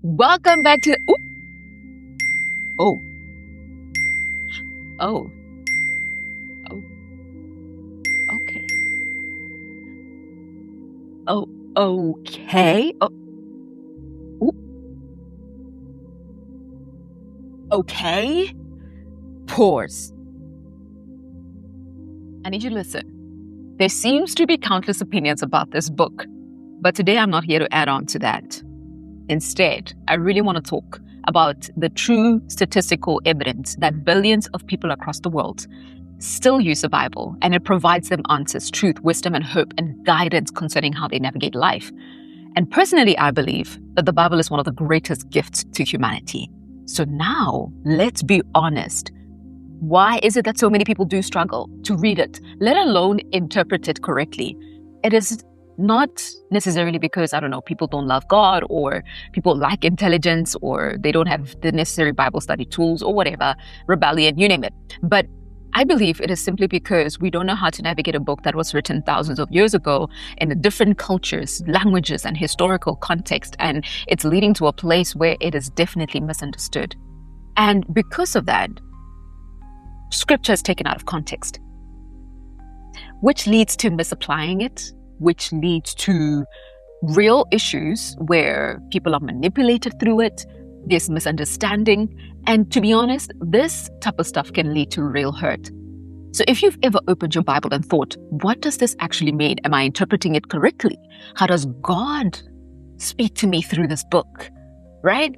Welcome back to. Oh, oh, oh, okay. Oh, okay. Ooh, okay. Pause. I need you to listen. There seems to be countless opinions about this book, but today I'm not here to add on to that. Instead, I really want to talk about the true statistical evidence that billions of people across the world still use the Bible, and it provides them answers, truth, wisdom, and hope, and guidance concerning how they navigate life. And personally, I believe that the Bible is one of the greatest gifts to humanity. So now, let's be honest. Why is it that so many people do struggle to read it, let alone interpret it correctly? It is not necessarily because, people don't love God, or people lack intelligence, or they don't have the necessary Bible study tools, or whatever, rebellion, you name it. But I believe it is simply because we don't know how to navigate a book that was written thousands of years ago in different cultures, languages, and historical context, and it's leading to a place where it is definitely misunderstood. And because of that, scripture is taken out of context, which leads to misapplying it, which leads to real issues where people are manipulated through it. There's misunderstanding. And to be honest, this type of stuff can lead to real hurt. So if you've ever opened your Bible and thought, what does this actually mean? Am I interpreting it correctly? How does God speak to me through this book? Right?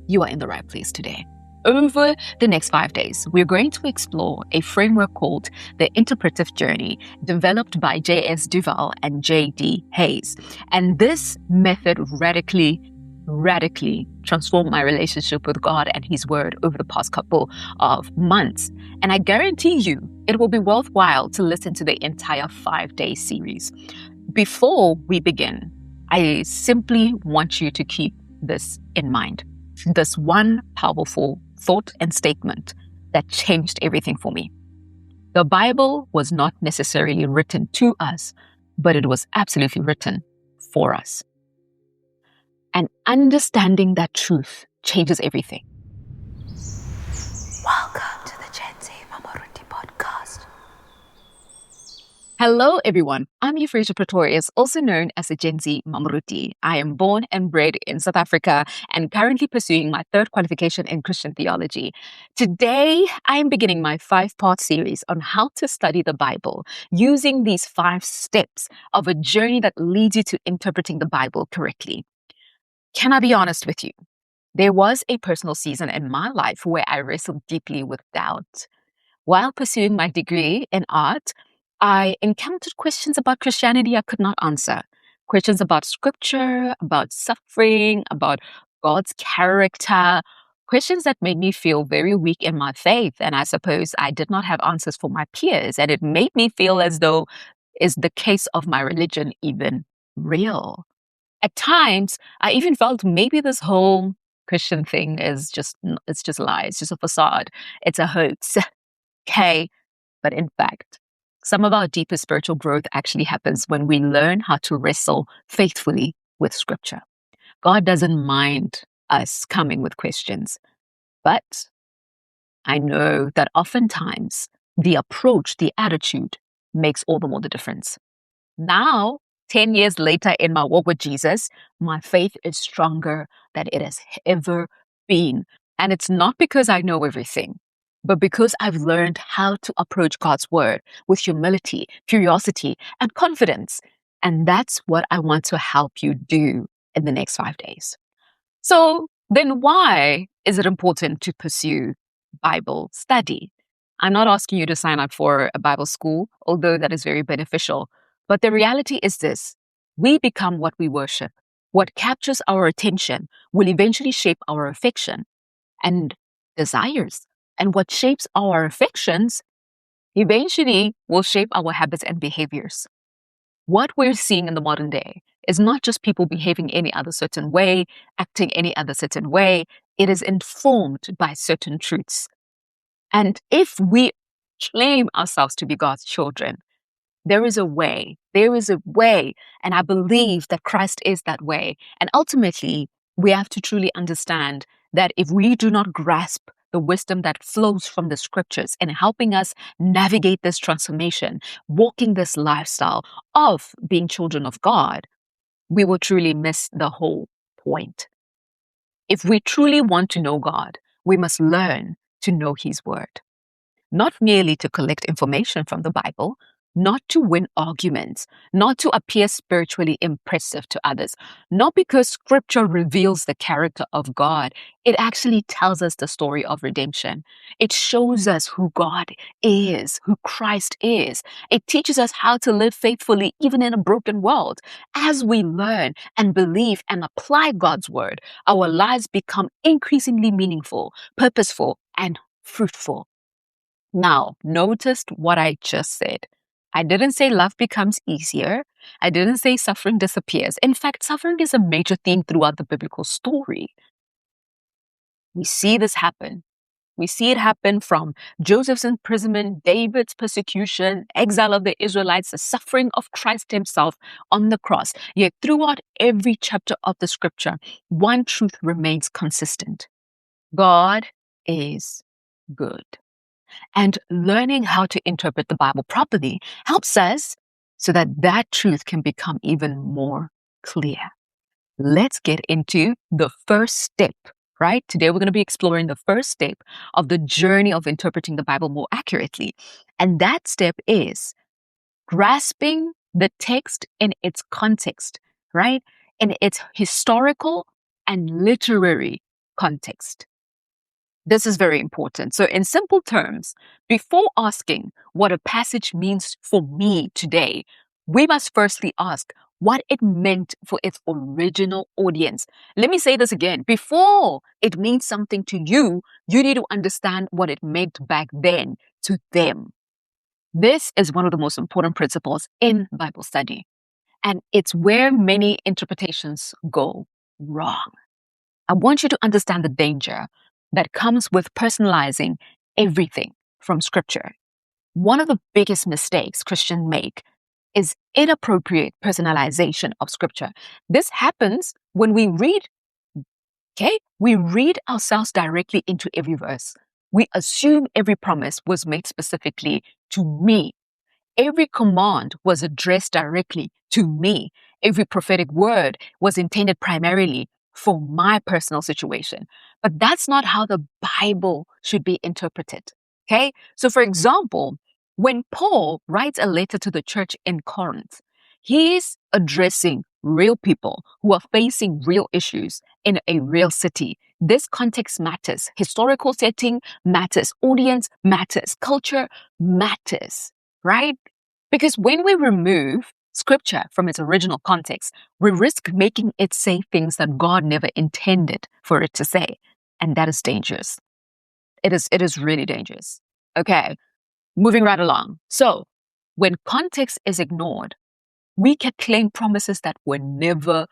You are in the right place today. Over the next 5 days, we're going to explore a framework called the Interpretive Journey, developed by J.S. Duval and J.D. Hayes. And this method radically transformed my relationship with God and His Word over the past couple of months. And I guarantee you, it will be worthwhile to listen to the entire 5-day series. Before we begin, I simply want you to keep this in mind. This one powerful thought and statement that changed everything for me. The Bible was not necessarily written to us, but it was absolutely written for us. And understanding that truth changes everything. Welcome to the Gen Z Mamoruti podcast. Hello, everyone. I'm Euphracia Pretorius, also known as the Gen Z Mamoruti. I am born and bred in South Africa and currently pursuing my third qualification in Christian theology. Today, I am beginning my 5-part series on how to study the Bible using these 5 steps of a journey that leads you to interpreting the Bible correctly. Can I be honest with you? There was a personal season in my life where I wrestled deeply with doubt. While pursuing my degree in art, I encountered questions about Christianity I could not answer. Questions about scripture, about suffering, about God's character. Questions that made me feel very weak in my faith. And I suppose I did not have answers for my peers. And it made me feel as though, is the case of my religion even real? At times, I even felt maybe this whole Christian thing is just a lie. It's just a facade. It's a hoax. Okay. But in fact, some of our deepest spiritual growth actually happens when we learn how to wrestle faithfully with scripture. God doesn't mind us coming with questions, but I know that oftentimes the approach, the attitude makes all the more the difference. Now, 10 years later in my walk with Jesus, my faith is stronger than it has ever been. And it's not because I know everything, but because I've learned how to approach God's word with humility, curiosity, and confidence. And that's what I want to help you do in the next 5 days. So then why is it important to pursue Bible study? I'm not asking you to sign up for a Bible school, although that is very beneficial. But the reality is this: we become what we worship. What captures our attention will eventually shape our affection and desires. And what shapes our affections eventually will shape our habits and behaviors. What we're seeing in the modern day is not just people behaving any other certain way, acting any other certain way. It is informed by certain truths. And if we claim ourselves to be God's children, there is a way. And I believe that Christ is that way. And ultimately, We have to truly understand that if we do not grasp the wisdom that flows from the scriptures and helping us navigate this transformation, walking this lifestyle of being children of God, we will truly miss the whole point. If we truly want to know God, we must learn to know His Word, not merely to collect information from the Bible, not to win arguments, not to appear spiritually impressive to others, not because scripture reveals the character of God. It actually tells us the story of redemption. It shows us who God is, who Christ is. It teaches us how to live faithfully even in a broken world. As we learn and believe and apply God's word, our lives become increasingly meaningful, purposeful, and fruitful. Now, notice what I just said. I didn't say love becomes easier. I didn't say suffering disappears. In fact, suffering is a major theme throughout the biblical story. We see this happen. We see it happen from Joseph's imprisonment, David's persecution, exile of the Israelites, the suffering of Christ himself on the cross. Yet throughout every chapter of the scripture, one truth remains consistent. God is good. And learning how to interpret the Bible properly helps us so that that truth can become even more clear. Let's get into the first step, right? Today we're going to be exploring the first step of the journey of interpreting the Bible more accurately. And that step is grasping the text in its context, right? In its historical and literary context. This is very important. So in simple terms, before asking what a passage means for me today, we must firstly ask what it meant for its original audience. Let me say this again. Before it means something to you, you need to understand what it meant back then to them. This is one of the most important principles in Bible study. And it's where many interpretations go wrong. I want you to understand the danger that comes with personalizing everything from scripture. One of the biggest mistakes Christians make is inappropriate personalization of scripture. This happens when we read, we read ourselves directly into every verse. We assume every promise was made specifically to me. Every command was addressed directly to me. Every prophetic word was intended primarily for my personal situation. But that's not how the Bible should be interpreted. Okay? So, for example, when Paul writes a letter to the church in Corinth, he's addressing real people who are facing real issues in a real city. This context matters. Historical setting matters. Audience matters. Culture matters. Right? Because when we remove scripture from its original context, we risk making it say things that God never intended for it to say. And that is dangerous. It is really dangerous. Okay, moving right along. So, when context is ignored, we can claim promises that were never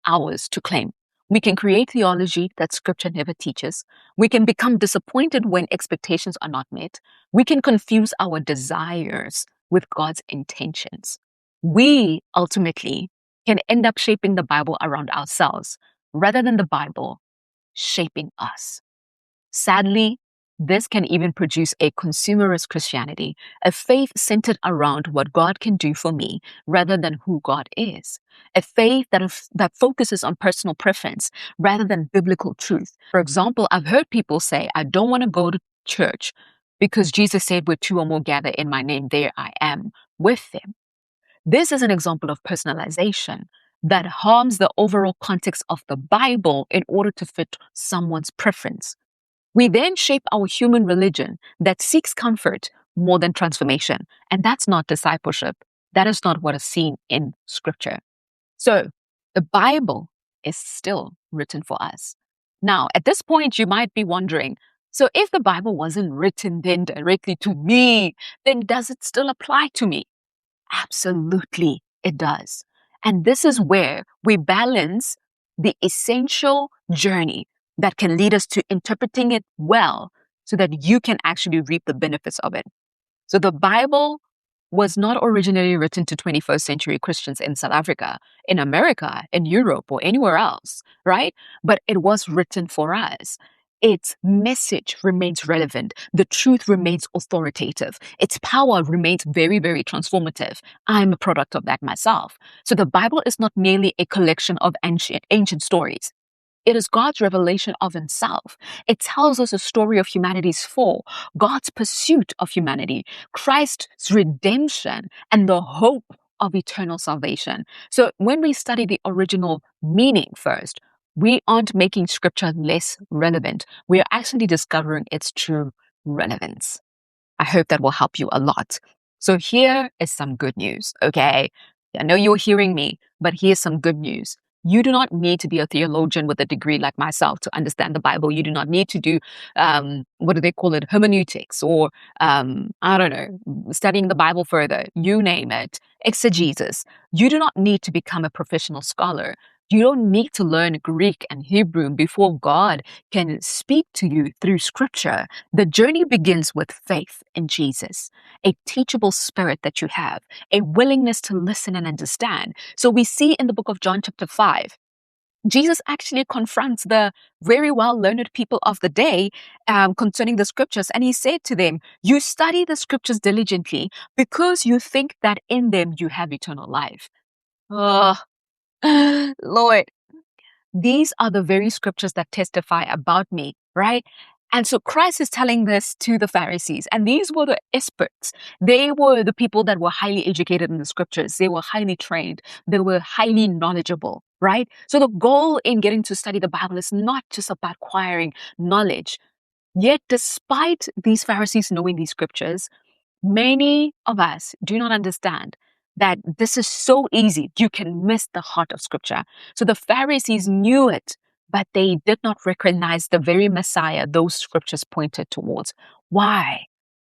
ours to claim. We can create theology that scripture never teaches. We can become disappointed when expectations are not met. We can confuse our desires with God's intentions. We ultimately can end up shaping the Bible around ourselves rather than the Bible shaping us. Sadly, this can even produce a consumerist Christianity, a faith centered around what God can do for me rather than who God is, a faith that focuses on personal preference rather than biblical truth. For example, I've heard people say, I don't want to go to church because Jesus said, where two or more gather in my name, there I am with them. This is an example of personalization that harms the overall context of the Bible in order to fit someone's preference. We then shape our human religion that seeks comfort more than transformation. And that's not discipleship. That is not what is seen in scripture. So the Bible is still written for us. Now, at this point, you might be wondering, so if the Bible wasn't written then directly to me, then does it still apply to me? Absolutely, it does. And this is where we balance the essential journey that can lead us to interpreting it well so that you can actually reap the benefits of it. So the Bible was not originally written to 21st century Christians in South Africa, in America, in Europe, or anywhere else, right? But it was written for us. Its message remains relevant. The truth remains authoritative. Its power remains very, very transformative. I'm a product of that myself. So the Bible is not merely a collection of ancient stories. It is God's revelation of himself. It tells us a story of humanity's fall, God's pursuit of humanity, Christ's redemption, and the hope of eternal salvation. So when we study the original meaning first, we aren't making scripture less relevant. We are actually discovering its true relevance. I hope that will help you a lot. So here is some good news, okay? I know you're hearing me, but here's some good news. You do not need to be a theologian with a degree like myself to understand the Bible. You do not need to do, what do they call it, hermeneutics or, I don't know, studying the Bible further, you name it, exegesis. You do not need to become a professional scholar. You don't need to learn Greek and Hebrew before God can speak to you through scripture. The journey begins with faith in Jesus, a teachable spirit that you have, a willingness to listen and understand. So we see in the book of John chapter 5, Jesus actually confronts the very well-learned people of the day concerning the scriptures. And he said to them, you study the scriptures diligently because you think that in them you have eternal life. Oh, Lord, these are the very scriptures that testify about me, right? And so Christ is telling this to the Pharisees, and these were the experts. They were the people that were highly educated in the scriptures. They were highly trained. They were highly knowledgeable, right? So the goal in getting to study the Bible is not just about acquiring knowledge. Yet, despite these Pharisees knowing these scriptures, many of us do not understand that this is so easy. You can miss the heart of scripture. So the Pharisees knew it, but they did not recognize the very Messiah those scriptures pointed towards. Why?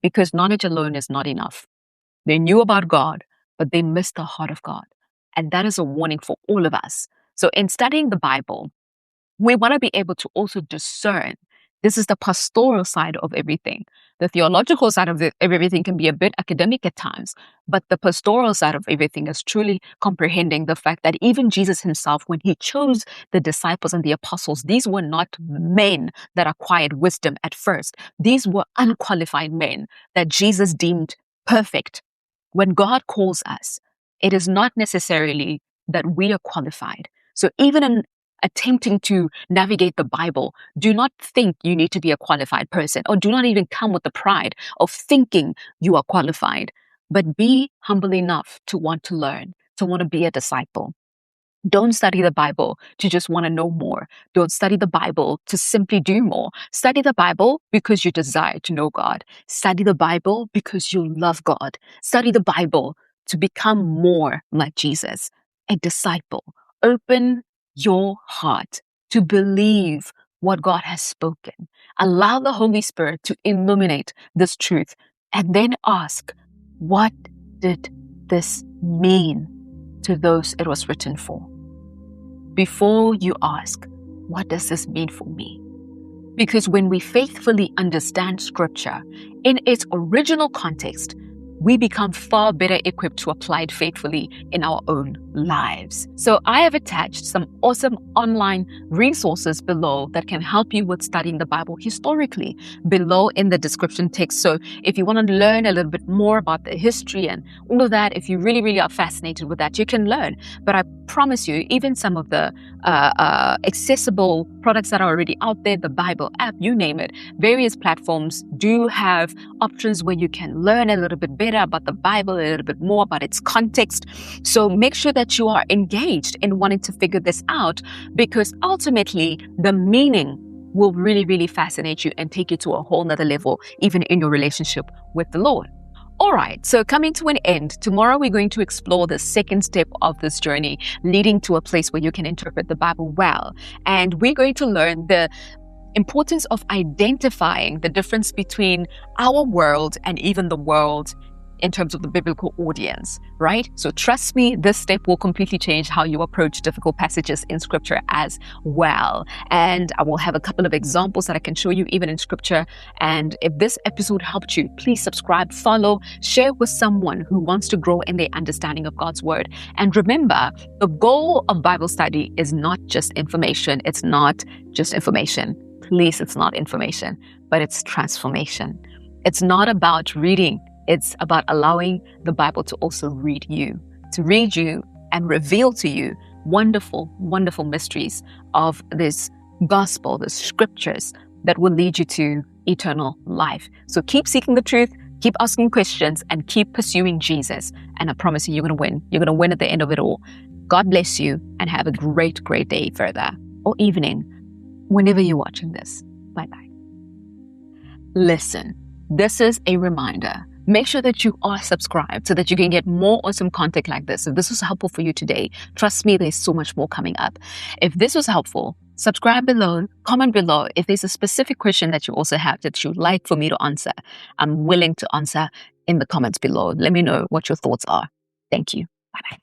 Because knowledge alone is not enough. They knew about God, but they missed the heart of God. And that is a warning for all of us. So in studying the Bible, we want to be able to also discern. This is the pastoral side of everything. The theological side of everything can be a bit academic at times, but the pastoral side of everything is truly comprehending the fact that even Jesus himself, when he chose the disciples and the apostles, these were not men that acquired wisdom at first. These were unqualified men that Jesus deemed perfect. When God calls us, it is not necessarily that we are qualified. So even in attempting to navigate the Bible, do not think you need to be a qualified person, or do not even come with the pride of thinking you are qualified, but be humble enough to want to learn, to want to be a disciple. Don't study the Bible to just want to know more. Don't study the Bible to simply do more. Study the Bible because you desire to know God. Study the Bible because you love God. Study the Bible to become more like Jesus, a disciple. Open your heart to believe what God has spoken. Allow the Holy Spirit to illuminate this truth, and then ask, what did this mean to those it was written for? Before you ask, what does this mean for me? Because when we faithfully understand Scripture in its original context, we become far better equipped to apply it faithfully in our own lives. So I have attached some awesome online resources below that can help you with studying the Bible historically below in the description text. So if you want to learn a little bit more about the history and all of that, if you really, really are fascinated with that, you can learn. But I promise you, even some of the accessible products that are already out there, the Bible app, you name it, various platforms do have options where you can learn a little bit better about the Bible, a little bit more about its context. So make sure that you are engaged in wanting to figure this out, because ultimately the meaning will really, really fascinate you and take you to a whole nother level, even in your relationship with the Lord. All right, so coming to an end, tomorrow we're going to explore the second step of this journey, leading to a place where you can interpret the Bible well. And we're going to learn the importance of identifying the difference between our world and even the world in terms of the biblical audience, right? So trust me, this step will completely change how you approach difficult passages in scripture as well. And I will have a couple of examples that I can show you even in scripture. And if this episode helped you, please subscribe, follow, share with someone who wants to grow in their understanding of God's word. And remember, the goal of Bible study is not just information. It's not just information. Please, it's not information, but it's transformation. It's not about reading. It's about allowing the Bible to also read you and reveal to you wonderful, wonderful mysteries of this gospel, the scriptures that will lead you to eternal life. So keep seeking the truth, keep asking questions, and keep pursuing Jesus. And I promise you, you're going to win. You're going to win at the end of it all. God bless you and have a great, great day further or evening whenever you're watching this. Bye-bye. Listen. This is a reminder. Make sure that you are subscribed so that you can get more awesome content like this. If this was helpful for you today, trust me, there's so much more coming up. If this was helpful, subscribe below, comment below. If there's a specific question that you also have that you'd like for me to answer, I'm willing to answer in the comments below. Let me know what your thoughts are. Thank you. Bye-bye.